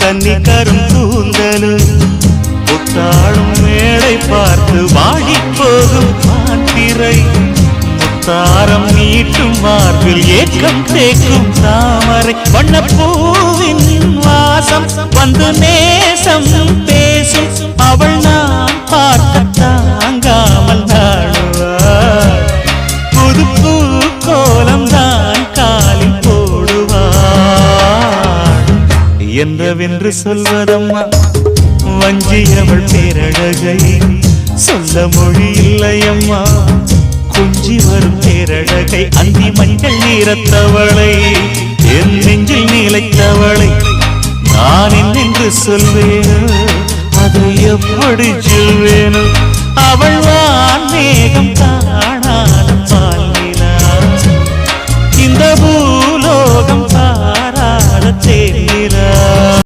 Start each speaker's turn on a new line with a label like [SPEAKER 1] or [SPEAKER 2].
[SPEAKER 1] கன்னி கரும் கூந்தலும் புத்தாளும் மேடை பார்த்து வாடி போகும் மாத்திரை முத்தாரம் நீட்டும் மார்பில் ஏக்கம் தேக்கும் தாமரை வண்ணப்பூவின் வாசம் வந்து நேசம் பேசும் அவள் நான் பார்க்க தாங்காமல் நாடுவாள் புது பூ கோலம் தான் காலில் போடுவாள் என்றவென்று சொல்வதம்மா வஞ்சியவள் பேரழகை சொல்ல மொழி இல்லையம்மா கொஞ்சி வரும் பேரழகை அந்தி மஞ்சள் நீரத்தவளை என் நெஞ்சில் நீலைத்தவளை நான் என்னென்று சொல்வேனோ அதை எப்படி சொல்வேனோ அவள் வான் மேகம் காணாத